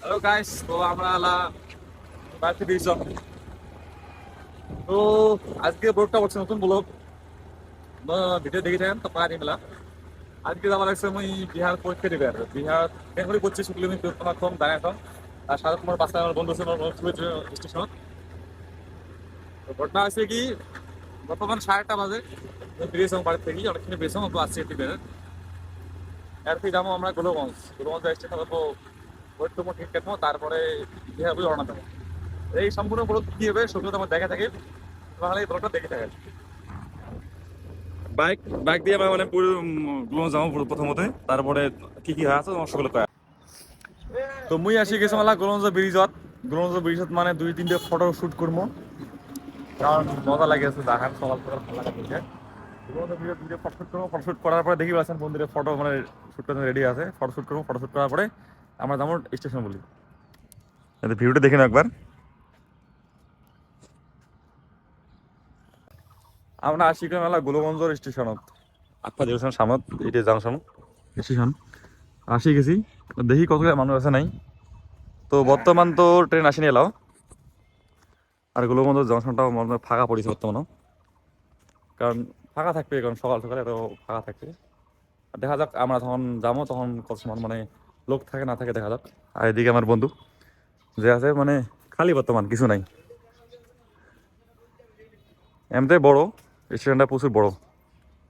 Hello guys, তো আমরা বাড়িতে বেরিয়েছিলাম। তো আজকে ব্লগটা করছি নতুন ব্লগ। ভিডিও দেখে থাকেন তো পারি মেলা। আজকে আমার লাগছে আমি বিহার পরীক্ষা দিবে আর বিহার বেঙ্গলি করছি শুক্লি আমি তোমার কম দাঁড়ায় এখন। আর সারা তোমার বাসায় আমার বন্ধু আছে স্টেশন। তো ঘটনা আছে কি, বর্তমান 8:30 বাজে বেরিয়েছিলাম বাড়ি থেকে, অনেকখানি বেরিয়েছিলাম তো আসছি একটি বেড়ে। এর থেকে যাবো আমরা গোলগঞ্জ স্টেশন তো ওয়েট করবো, ঠিক কাটবো, তারপরে বিহার বুঝে রওনা দেবো। এই সম্পূর্ণ ব্লগ কি হবে সেগুলো আমার দেখা থাকে, তাহলে এই ব্লগটা দেখে থাকে। বাইক বাইক দিয়ে আমরা মানে পুরো গোলগঞ্জ যাবো পুরো প্রথমতে, তারপরে কি কি হয় আছে তোমার সেগুলো কয়। তো মুই আসি গেছি মালা গোলগঞ্জ ব্রিজত মানে 2-3টে ফটো শুট করবো, কারণ মজা লাগে আছে দেখার সকাল সকাল ভালো লাগে দেখে। গোলগঞ্জ ব্রিজত 2টে ফটো শুট করবো, ফটো শুট করার পরে দেখি পাচ্ছেন মন্দিরে ফটো মানে শুট করতে রেডি আছে, ফটো শুট করবো, ফটো শুট করার পরে আমরা যাবো স্টেশন বলি। ভিউটা দেখে নাও একবার। আমরা আসি মেলা গোলগঞ্জর স্টেশনত, আপা দেখছেন সামত এটা জাংশন স্টেশন আসি গেছি। দেখি কত মানুষ আছে নাই, তো বর্তমান তো ট্রেন আসেনি এলাও, আর গোলগঞ্জ জংশনটাও মনে হয় ফাঁকা পড়েছে বর্তমানও, কারণ ফাঁকা থাকবে, কারণ সকাল সকালে এত ফাঁকা থাকবে। দেখা যাক আমরা তখন যাবো, তখন কত সময় মানে লোক থাকে না থাকে দেখা যাক। আর এদিকে আমার বন্ধু যে আছে মানে খালি বর্তমান কিছু নাই, এমনিতে বড় স্টেশনটা প্রচুর বড়,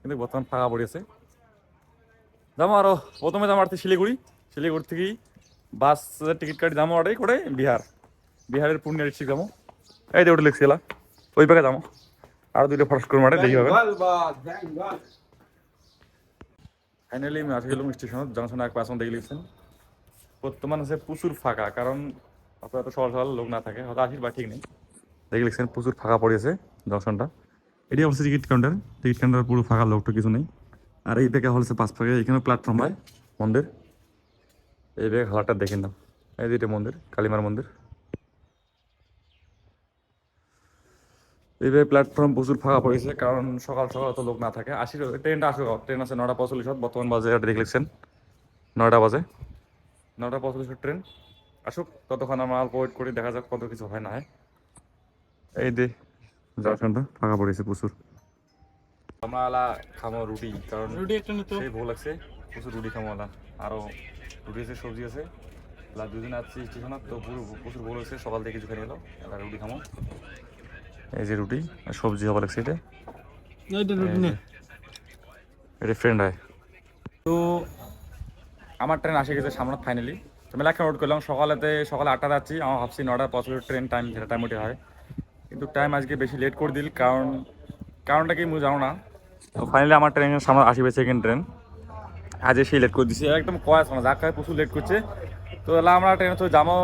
কিন্তু বর্তমান ফাঁকা পড়েছে। যাবো আরো প্রথমে যাবো আর শিলিগুড়ি থেকেই বাস টিকিট কাটি যাবো ওটাই করে বিহারের পূর্ণিয়া ডিস্ট্রিক্ট যাবো। এই যে ওটা লিখছিল ওই পাকে যাবো, আরো 2টা ফরস করে মাঠে দেখি হবে। ফাইনালি আমি আসি গেলাম স্টেশনত, জংশনে এক পার্সন দেখে লিখছেন। বর্তমান আছে প্রচুর ফাঁকা, কারণ আপনার তো সকাল সকাল লোক না থাকে, হয়তো আসির বা ঠিক নেই। দেখে লিখছেন প্রচুর ফাঁকা পড়েছে জংশনটা। এটি অবশ্যই টিকিট কাউন্টার পুরো ফাঁকা, লোকটা কিছু নেই। আর এই ব্যাগে হলছে 5 পাকে, এখানে প্ল্যাটফর্ম হয় মন্দির। এই ব্যাগ হালাটা দেখে নাও, এই দুইটা মন্দির, কালীমার মন্দির। এই প্ল্যাটফর্ম প্রচুর ফাঁকা পড়েছে, কারণ সকাল সকাল তো লোক না থাকে। ট্রেনটা আসুক, ট্রেন আছে 9:45, বর্তমান বাজে এটা দেখে লিখছেন 9টা বাজে, 9:45 ট্রেন আসুক, ততক্ষণ আমরা অল্প ওয়েট করি, দেখা যাক কত কিছু হয় না হয়। এই যে জংশনটা ফাঁকা পড়েছে প্রচুর। আমরা খামো রুটি, কারণ রুটি একটা নিতে সেই ভোগ লাগছে, প্রচুর রুটি খামো আরো রুটি আছে, সবজি আছে। দুদিন আসছি স্টেশনত তো প্রচুর ভোগ লাগছে, সকাল থেকে কিছু খেয়ে এলো, এবার রুটি খামো। এই যে রুটি আর সবজি হওয়া লাগছে, এটা ফ্রেন্ড হয়। তো আমার ট্রেন আসে গেছে সামনে ফাইনালি। তো মেলা একটা নোট করলাম, সকাল 8টা যাচ্ছি, আমার ভাবছি 9:45 ট্রেন টাইম, যেটা টাইম ওটি হয়, কিন্তু টাইম আজকে বেশি লেট করে দিল, কারণটা কি মুই জানো না। তো ফাইনালি আমার ট্রেনের সামনে আসবে সেকেন্ড ট্রেন, আজ সেই লেট করে দিচ্ছে একদম, কয় আছে না যা কয় প্রচুর লেট করছে। তো আমরা ট্রেনে তো যাবো,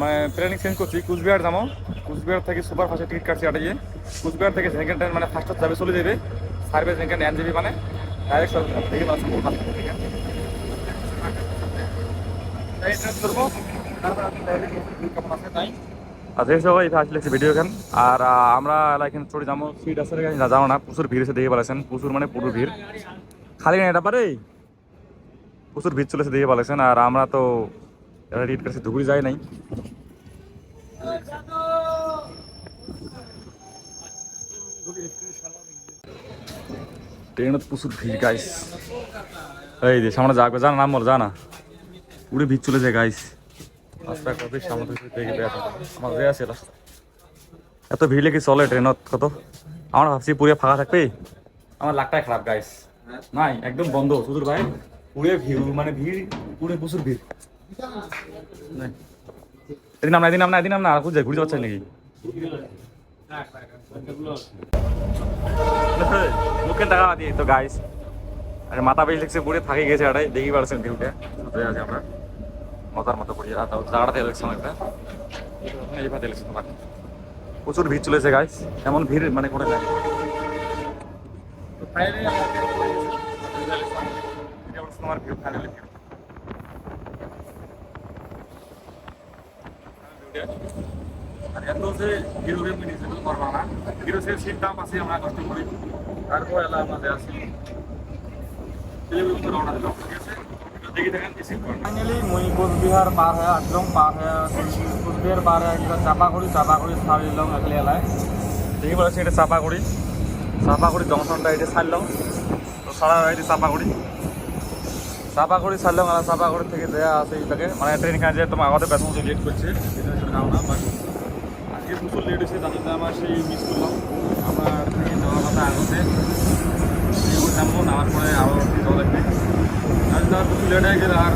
মানে ট্রেনিং চেঞ্জ করছি, কুচবিহার যাবো। কুচবিহার থেকে সুপার ফাস্টে টিকিট কাটছি আটাইয়ে, কুচবিহার থেকে সেকেন্ড ট্রেন মানে ফার্স্ট যাবে, চলে যাবে সার্ভিস সেকেন্ড NJB মানে ডাইরেক্ট ভিডিও এখান। আর আমরা এখানে চলে যাবো, সিট আছে যাবো না, প্রচুর ভিড় এসে দেখে পালাইছেন, প্রচুর মানে পুরো ভিড়, খালি না এটা পারে প্রচুর ভিড় চলেছে দেখে পালাইছেন। আর আমরা তো টিকিট কাছে ধুবড়ি যায় নাই, ট্রেনত প্রচুর ভিড় গাইস। এই যে সামনে যাবে, জানা নাম বল, জানা পুরো ভিড় চলে যায় গাইস। রাস্তা কত সামনে দেখে আমার যে আছে রাস্তা, এত ভিড় লেগে চলে ট্রেনত কত। আমরা ভাবছি পুরো ফাঁকা থাকবে, আমার লাকটাই খারাপ গাইস, নাই একদম বন্ধ সুদূর ভাই, পুরো ভিড় মানে ভিড়, পুরো প্রচুর ভিড়। এদিন নাম না আর কোথায় ঘুরতে পারছেন নাকি মুখে টাকা দিয়ে তো গাইস। আর মাথা বেশি লিখছে পুরো থাকি গেছে, আটাই দেখি পারছেন ভিউটা আছে আমরা মজার মতো করি। জায়গাটাতে ইলেকশন একটা এইভাবে ইলেকশন প্রচুর ভিড় চলেছে গাইস, এমন ভিড় মানে করে যায়। তোমার ভিউ ফাইনালি আর এত যে হিরো গেম নিয়েছে করবা না, হিরো সে সিট দাম আছে, আমরা কষ্ট করি, তারপর এলা আমাদের আসি রওনা দিলাম, ঠিক আছে। দেখি দেখেন ফাইনালি মুই কোচবিহার পার হয়ে আসলাম, পার হয়ে কোচবিহার পার হয়ে কিবা চাপাগুড়ি ছাড়িলাম একলে এলাই। দেখি বলেছি এটা চাপাগুড়ি জংশনটা এটা ছাড়লাম। তো সারা এটা চাপাগুড়ি ছাড়লাম। আর চাপাগুড়ি থেকে দেয়া আছে এইটাকে মানে ট্রেন কাজে তোমার আমাদের পেছন লেট করছে কারণ না, বাট আজকে প্রচুর লেট হয়েছে, তার জন্য আমার সেই মিস করলাম। আমার ট্রেন যাওয়ার কথা আগতে নামবো, নামার পরে আরও যাওয়া লাগবে। আর তার প্রচুর লেট হয়ে গেলে আর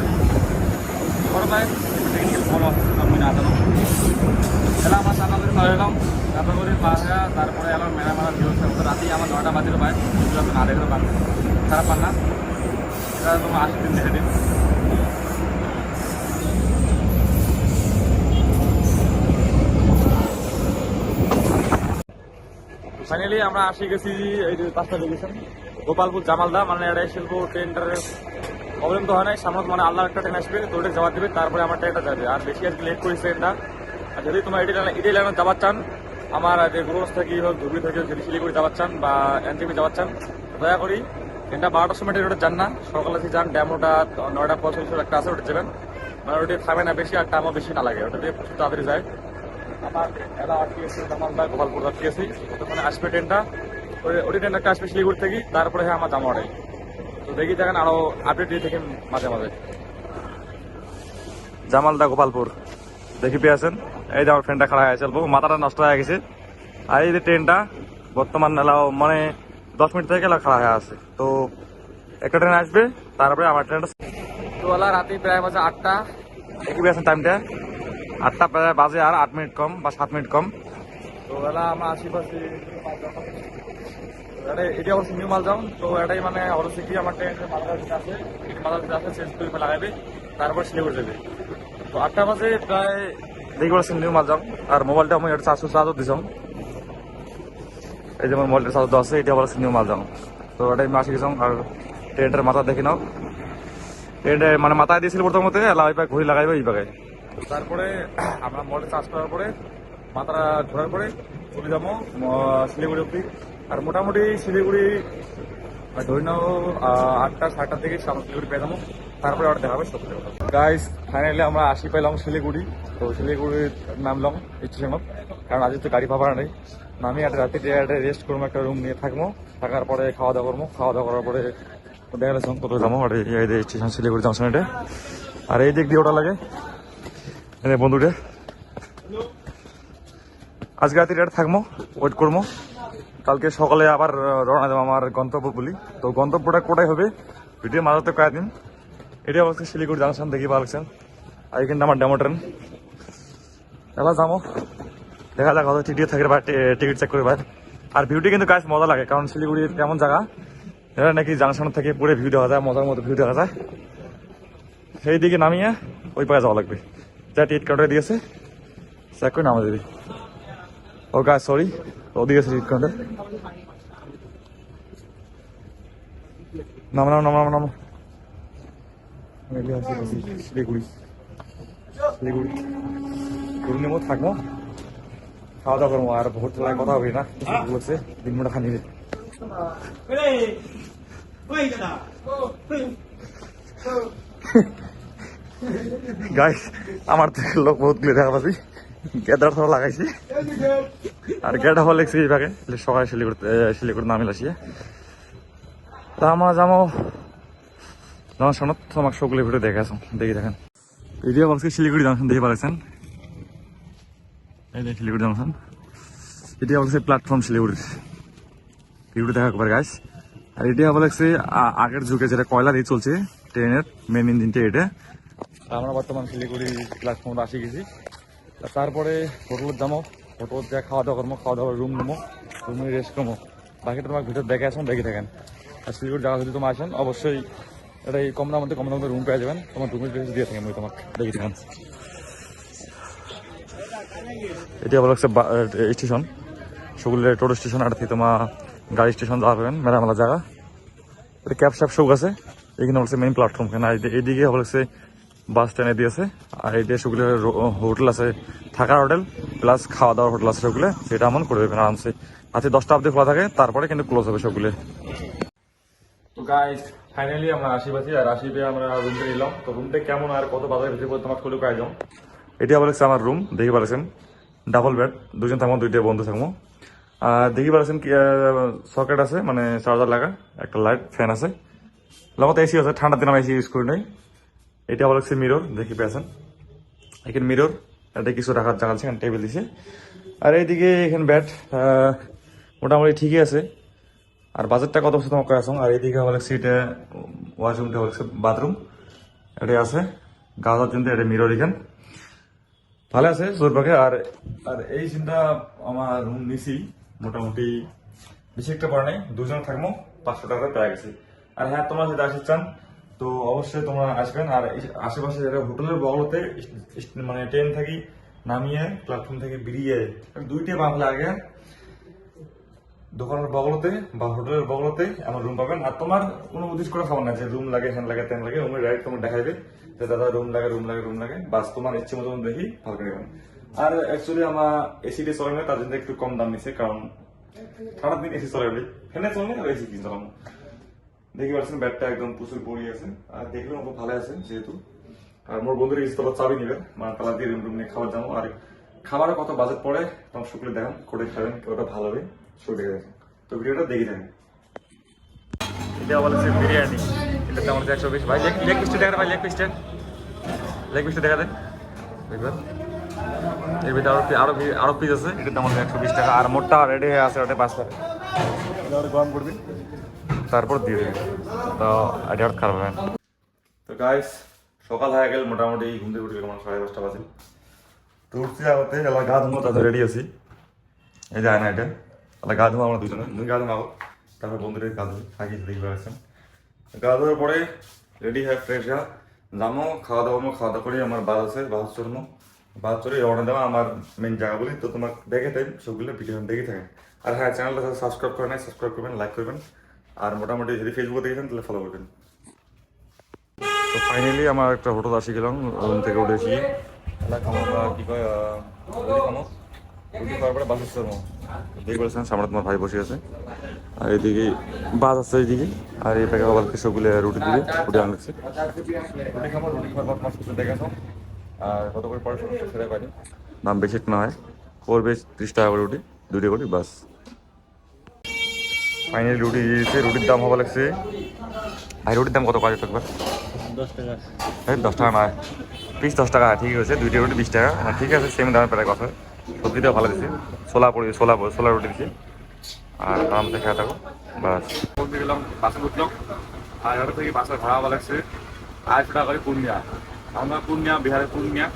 ঘরটায় টেকনিক্যাল প্রবলেম আমি না জানো। এলা আমার চাপাগুড়ি পার হলাম, চাপাগুড়ি পার হয়ে তারপরে এলাম মেলা ভিড় হচ্ছে। রাতেই আমার 9টা বাজে পায়, না দেখলে পান খারাপ পান না, এটা তোমার 80 দিন দেখে দিন। ফাইনালি আমরা আসি গেছি এই যে 5টা লোকেশন গোপালপুর জামালদা, মানে এটা শিল্প ট্রেনটার প্রবলেম তো হয় নাই, সামনে মানে আল্লাহ একটা ট্রেন আসবে তো ওটা যাওয়া দেবে, তারপরে আমার ট্রেনটা যাবে। আর বেশি আজকে লেট করেছে ট্রেনটা। আর যদি তোমার এটাই লাইনে যাবার চান, আমার যে গুরুগঞ্জ থেকে হোক ধুবড়ি থেকে যদি শিলিগুড়ি যাবার চান বা এনটিপি যাবার চান, দয়া করি ট্রেনটা 12টার সময় ওটা যান না, সকালে যদি যান ড্যামোটা 9টা 45 একটা আছে ওটা যাবেন, মানে ওটা থামে না বেশি আর টাইমও বেশি না লাগে, ওটা দিয়ে প্রচুর তাড়াতাড়ি যায়। আমার এলা আটকে গেছি জামালদা গোপালপুর আটকে গেছি, ওখানে আসবে ট্রেনটা, ওই ট্রেনটা একটা আসবে শিলিগুড়ি থেকে, তারপরে হ্যাঁ আমার জামাটাই। তো দেখি দেখেন আরো আপডেট দিয়ে থেকে মাঝে মাঝে। জামালদা গোপালপুর দেখি পেয়েছেন, এই যে আমার ফ্রেন্ডটা খাড়া হয়ে চলবো, মাথাটা নষ্ট হয়ে গেছে। আর এই যে ট্রেনটা বর্তমান এলাও মানে 10 মিনিট থেকে এলা খাড়া হয়ে আছে। তো একটা ট্রেন আসবে, তারপরে আমার ট্রেনটা। তো এলা রাতে প্রায় বাজে 8টা, দেখি পেয়েছেন টাইমটা 8টা প্রায় বাজে আর 8 মিনিট কম বা 7 মিনিট কম। তো এলা আমরা আশেপাশে এটি অবশ্য নিউ মালজাম। তো এটাই মানে অবশ্যই কি আমার ট্রেন মালদা আছে, মালদা আছে চেঞ্জ করে লাগাবে, তারপর শিলিগুড়ি যাবে। তো 8টা বাজে প্রায় দেখি বলছেন নিউ মালজাম। আর মোবাইলটা আমি এটা 400 দিছাম, এই যে আমার মোবাইলটা 400 আছে, এটা বলছে নিউ মালজাম। তো এটাই আমি আসি গেছিলাম। আর ট্রেনটার মাথা দেখি নাও, ট্রেনটা মানে মাথায় দিয়েছিল প্রথমতে এলা ওই পায়ে ঘুরি লাগাইবে এই পায়ে। তারপরে আমরা মোবাইলটা চার্জ করার পরে মাথাটা ঘোরার পরে চলে যাবো শিলিগুড়ি অব্দি। আর মোটামুটি শিলিগুড়ি ধরে নাও 8টা 7টা থেকে শিলিগুড়ি পেয়ে যাবো, তারপরে ওটা দেখাবে সত্যি কথা। গাইস ফাইনালি আমরা আসি পেলাম শিলিগুড়ি। তো শিলিগুড়ি নামলাম স্টেশনত, কারণ আজ তো গাড়ি পাবার নেই। নামি একটা রাতে রেস্ট করবো, একটা রুম নিয়ে থাকবো, থাকার পরে খাওয়া দাওয়া করবো, খাওয়া দাওয়া করার পরে দেখা গেলাম কত যাবো। আর এই স্টেশন শিলিগুড়ি জংশন এটা, আর এই দিক দিয়ে ওটা লাগে বন্ধুটা। আজকে রাতে এটা থাকবো, ওয়েট করবো, কালকে সকালে আবার রওনা দেবো আমার গন্তব্য বলি। তো গন্তব্যটা কোটাই হবে ভিডিও মাঝাতে কয়েকদিন। এটা অবশ্যই শিলিগুড়ি জাংশন দেখি পাচ্ছেন, আর এখানে আমার ডেমো ট্রেন এবার যাবো, দেখা যাক হয়তো টিকিট থাকে বা টিকিট চেক করে ভাই। আর ভিউটি কিন্তু কাজ মজা লাগে, কারণ শিলিগুড়ি তেমন জায়গা এটা নাকি জাংশন থেকে পুরো ভিউ দেখা যায়, মজার মতো ভিউ দেখা যায়। সেই দিকে নামিয়ে ওই পায়ে যাওয়া লাগবে, যা টিকিট কাউন্টারে দিয়েছে চেক করে নামা দেবে। ও গাছ সরি, ওদিকে আছে টিকিট কাউন্টার, নাম নাম নাম নাম নাম শিলিগুড়ি শিলিগুড়ি ঘুরে নেবো, থাকবো, খাওয়া দাওয়া করবো। আর ভোর তোলায় কথা হবে না, বলছে 3 মিনিট খানি গাইস। আমার থেকে লোক বহুত গুলো দেখা পাচ্ছি, গেদার সব লাগাইছি আর গেটা হল লেগছি এইভাবে সকালে শিলিগুড়ি নামিল আসিয়া। তা আমরা যাবো জংশনত, তোমাকে সবগুলো ভিডিও দেখে আসুন, দেখি দেখেন ভিডিও বলছি শিলিগুড়ি জংশন দেখে পাচ্ছেন, এই যে শিলিগুড়ি জংশন, এটা বলছে প্ল্যাটফর্ম শিলিগুড়ির ভিডিও দেখা একবার গাইস। আর এটা বলছে আগের যুগে যেটা কয়লা দিয়ে চলছে ট্রেনের মেন ইঞ্জিনটা এটা। আমরা বর্তমান শিলিগুড়ি প্ল্যাটফর্মে আসি গেছি। তারপরে হোটেল যাবো, হোটেল যা খাওয়া দাওয়া করবো, খাওয়া দাওয়ার রুম নেবো, রুমে রেস্ট করবো। বাকিটা তোমার ভিতর দেখে আসুন, দেখে থাকেন। আর শিলিগুড়ি জায়গা যদি তোমার আসেন অবশ্যই এটা কম দামে রুম পেয়ে যাবেন, তোমার রুমের বেশি দিয়ে থাকেন, তোমার দেখে থাকেন। এটা বলছে স্টেশন সবগুলো টোটো স্টেশন, আর তোমার গাড়ি স্টেশন যাওয়া পাবেন, মেলামেলা জায়গা, ক্যাব স্যাব সব আছে। এখানে বলছে মেইন প্ল্যাটফর্ম, কেন এইদিকে বলছে বাস স্ট্যান্ডে দিয়েছে। আর এই দিয়ে সেগুলো হোটেল আছে, থাকার হোটেল প্লাস খাওয়া দাওয়ার হোটেল আছে, সেগুলো সেটা এমন করে দেবেন আরামসে। আজকে 10টা অবধি খোলা থাকে, তারপরে কিন্তু ক্লোজ হবে সবগুলো। তো গাইস ফাইনালি আমরা আশিপাশি আর আশিপে আমরা রুমটা নিলাম। তো রুমটা কেমন আর কত বাজারের ভিতরে তোমার খুলে কাজ যাও। এটি আবার হচ্ছে আমার রুম, দেখি পাচ্ছেন ডাবল বেড, দুজন থাকবো, দুইটা বন্ধু থাকবো। আর দেখি পাচ্ছেন কি সকেট আছে, মানে চার্জার লাগা, একটা লাইট, ফ্যান আছে, লগতে এসি আছে, ঠান্ডার দিন আমি এসি ইউজ করি নাই। এটা আবার হচ্ছে মিরর, দেখি পেয়েছেন এখানে মিরর, এটা কিছু রাখার জায়গা আছে, এখানে টেবিল দিছে। আর এইদিকে এখানে ব্যাট মোটামুটি ঠিকই আছে। আর বাজেটটা কত বছর তোমাকে আসুন। আর এইদিকে আবার সিটে ওয়াশরুমটা হচ্ছে বাথরুম, এটাই আছে গাছার জন্য, এটা মিরর এখানে ভালো আছে জোর পাখে। আর আর এই সিনটা আমার রুম নিছি মোটামুটি বেশি একটা পড়ে নাই, দুজন থাকবো, 500 টাকা পেয়ে গেছে। আর হ্যাঁ, তোমরা যদি আসতে চান তো অবশ্যই তোমরা আসবেন। আর আশেপাশে যেটা হোটেলের বগলতে মানে ট্রেন থাকি নামিয়ে প্ল্যাটফর্ম থেকে বেরিয়ে দুইটা বাংলা আগে দোকানের বগলতে বা হোটেলের বগলতে আমার রুম পাবেন। আর তোমার কোনো উদ্দেশ্য করে খাবার না যে রুম লাগে, হ্যান লাগে, তেন লাগে, রুমের রাইট তোমার দেখাইবে যে দাদা রুম লাগে, রুম লাগে, রুম লাগে, বাস তোমার ইচ্ছে মতো দেখি ভালো করে নেবেন। আর অ্যাকচুয়ালি আমার এসিটি চলে না, তার জন্য একটু কম দাম নিচ্ছে, কারণ ঠান্ডার দিন এসি চলে বলি, ফ্যানে চলে আর এসি কিনে চালাম। দেখি পাচ্ছেন ব্যাগটা একদম প্রচুর পড়ে আছে, আর দেখলেও খুব ভালো আছে যেহেতু। আর মোর বন্ধুরা এসে তোলা চাবি নিবে, মানে তালা দিয়ে রুম নিয়ে খাবার যাবো। আর খাবারের কত বাজেট পড়ে তোমার শুক্লে দেখান, করে খাবেন, ওটা ভালো হবে, শুরু দেখে দেখেন। তো ভিডিওটা দেখে যাবেন। এটা বলেছে বিরিয়ানি, এটা তেমন 120 ভাই। লেগ পিসটা দেখা ভাই, লেগ পিসটা দেখা দেন, দেখবেন এর ভিতরে আরো পিস আছে। এটা তেমন 120 টাকা। আর মোটটা রেডি হয়ে আছে, ওটা 5 টাকা। গরম করবি, তারপর দিয়ে দেবেন, তো এটা খারাপ হবে। তো গাইস, সকাল হয়ে গেল মোটামুটি, ঘুম থেকে উঠে গেলাম 5:30 বাজে। তো উঠছি আগতে, এলা গা ধুমো, তাদের রেডি আছি। এই যায় না এটা, তাহলে গা ধুমো আমরা দুজনে, গা ধুমাবো, তারপর বন্ধুদের গা ধুই, আগে দেখতে পাচ্ছেন। গা ধোয়ার পরে রেডি হয়ে ফ্রেশ হয়ে যাবো, খাওয়া দাওয়া করি। আমার বাস আছে, বাস চড়বো, বাস চড়ে রওনা দেওয়া আমার মেন জায়গা বলি। তো তোমাকে দেখে টাইম সবগুলো ভিডিও দেখে থাকেন। আর হ্যাঁ, চ্যানেলটা সাবস্ক্রাইব করে নেয়, সাবস্ক্রাইব করবেন, লাইক করবেন। আর মোটামুটি যদি ফেসবুকে দেখেছেন তাহলে ফলো করবেন। তো ফাইনালি আমার একটা হোটেল আসি গেলাম, রুম থেকে উঠেছি, খামো কি কয় রুটি খামো, রুটি খাওয়ার পরে বাস চড়বো। দেখে বলেছেন সামনে তোমার ভাই বসে আছে, আর এদিকে বাস আছে এইদিকে। আর এই প্যাকে আবার সবগুলো রুটি দিবে, রুটি আনছে, রুটি খাবো, রুটি খাওয়ার পর মাছ কিছু দেখানো। আর কত করে পরে সেটা পারি, দাম বেশি একটা না হয়, পড়বে 30 টাকা করে রুটি, দুটো করে বাস। ফাইনালি রুটি দিয়েছে, রুটির দাম হওয়া লাগছে ভাই। রুটির দাম কত কাজ একবার? 10 টাকা। এই 10 টাকা নয়, পিস 10 টাকা, ঠিক আছে। দুইটা রুটি 20 টাকা, হ্যাঁ ঠিক আছে, সেম দামের প্রায় কথা। সবজিটাও ভালো দিচ্ছে, ছোলা রুটি দিচ্ছে। আর আরাম থেকে খেয়ে থাকো বাস। বলতে গেলাম বাসে উঠলাম, আর ওটা থেকে বাসের ভাড়া হওয়া লাগছে 800 টাকা করে পূর্ণিয়া। আমরা পূর্ণিয়া, বিহারের পূর্ণিয়া।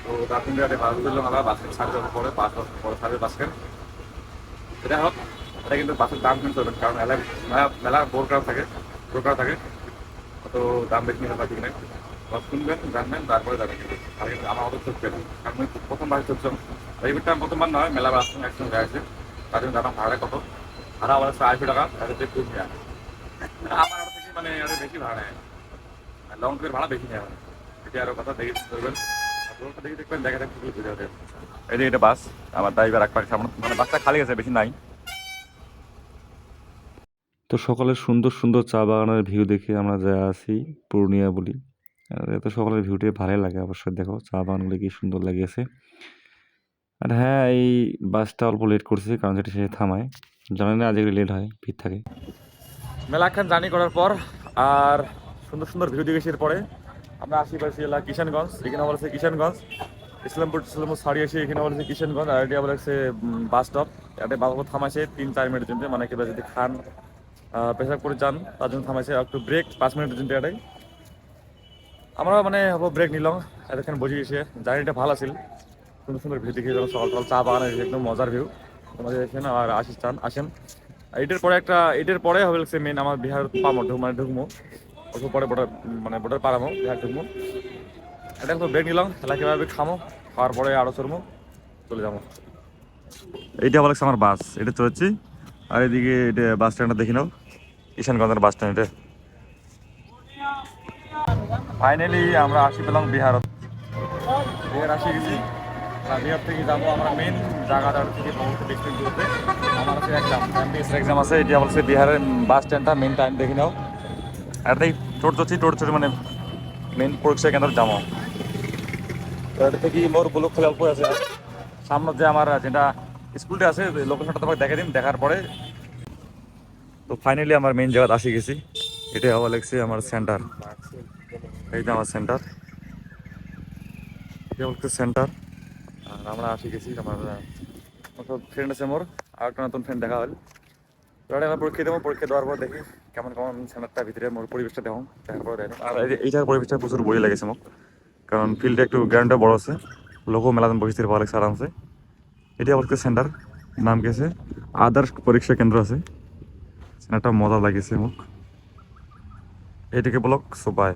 তো তার পূর্ণিয়াতে ভাড়া তুললাম আমরা, বাসে ছাড়ে যাওয়ার পরে 5 বছর পরে ছাড়বে বাসকে। এটা হোক, এটা কিন্তু বাসের দাম কিন্তু চলবেন, কারণ মেলা বোরকার থাকে, তো দাম বেশি হবে ঠিক নাই। বাস শুনবেন, জানবেন, তারপরে যাবেন। কিন্তু আর কিন্তু আমার অত চলবে না, কারণ আমি প্রথমবার চলছিলাম। এই বিটটা প্রথমবার নয়, মেলা বাস একসঙ্গে আসছে, তার জন্য দাম ভাড়া কত, ভাড়া আবার 800 টাকা, তাদের পূর্ণিয়া। আমার আরো থেকে মানে আরো বেশি ভাড়া নেয়, লং ট্যুরের ভাড়া বেশি নেয়। এটা আরো কথা দেখে করবেন, দেখে দেখবেন, দেখা দেখতে বুঝে যাবে। এই যে এটা বাস, আমার ড্রাইভার এক পাক সামনে, মানে বাসটা খালি আছে, বেশি নাই। তো সকালের সুন্দর সুন্দর চা বাগানের ভিউ দেখে আমরা যা আছি পূর্ণিয়া বলি। আর এত সকালের ভিউটি ভালোই লাগে অবশ্যই, দেখো চা বাগানগুলো কি সুন্দর লাগিয়েছে। আর হ্যাঁ, এই বাসটা অল্প লেট করছে, কারণ সেটা সে থামায়, জানেন না আজকে লেট হয়, ভিড় থাকে। মেলাখান জার্নি করার পর আর সুন্দর সুন্দর ভিউ দেখেছি, এরপরে আমরা আশেপাশে এলাকা কিষানগঞ্জ, এখানে বলেছে কিষানগঞ্জ, ইসলামপুর সারি এসে এখানে বলেছে কিষানগঞ্জ। আর এটা বলেছে বাস স্টপ, এটা বাস থামাইছে 3-4 মিনিটের জন্য, মানে কেউ যদি খান পেশাব করে যান তার জন্য থামাইছে একটু ব্রেক 5 মিনিটের জন্য। এটাই আমরা মানে ব্রেক নিলাম, এতক্ষণ বসে গেছে, জার্নিটা ভালো ছিল, সুন্দর সুন্দর ভিউ দেখে সকাল সকাল চা বাগানের একদম মজার ভিউ তোমাদের এখানে। আর আসেন এটার পরে হবে মেন আমার বিহার পামো ঢুকমো, ওর পরে বর্ডার পারামো, বিহার ঢুকমো। এটা ব্রেক নিলাম, এলাকাভাবে খামো, খাওয়ার পরে আরো চলবো, চলে যাবো। এইটা বলে আমার বাস, এটা চলেছি। আর এদিকে এটা বাস স্ট্যান্ডটা দেখি নাও, কিষানগঞ্জের বাস স্ট্যান্ড। এটা ফাইনালি আমরা আসি পেলাম বিহার আসি গেছি। বিহার থেকে যাবো আমরা মেন জায়গাটা থেকে দেখতে ঘুরতে। আমার আছে এক্সাম আছে, এটি বলছে বিহারের বাস স্ট্যান্ডটা মেন টাইম দেখি নাও। আর তাই টোট চড়ি মানে মেইন পৰীক্ষা কেন্দ্ৰত যাম আৰু থেকে মোৰ ব্লগ খালি অল্প আছে সামনে যে আমার যেটা স্কুলটা আছে লোকেশনটা তোমাকে দেখে দিন দেখার পরে তো ফাইনালি আমার মেইন জায়গা আসি গেছি এটা হওয়া লাগছে আমার সেন্টার এই যে আমার সেন্টার এটা হচ্ছে সেন্টার আর আমরা আসি গেছি আমার সব ফ্রেন্ড আছে মোর আর একটা নতুন ফ্রেন্ড দেখা হল তো এটা পরীক্ষা দেবো পরীক্ষা দেওয়ার পর দেখি কেমন কেমন সেন্টারটা ভিতরে মোর পরিবেশটা দেখো দেখার পর দেখো আর এইটার পরিবেশটা প্রচুর বই লাগেছে মোক কারণ ফিল্ডটা একটু গ্রাউন্ডটা বড় আছে লোকও মেলাদিন বসেছে ভালো লাগছে আরামসে এটা বলতে সেন্টার নাম গেছে আদর্শ পরীক্ষা কেন্দ্র আছে সেন্টারটা মজা লাগিছে মোক এটাকে ব্লক সোপায়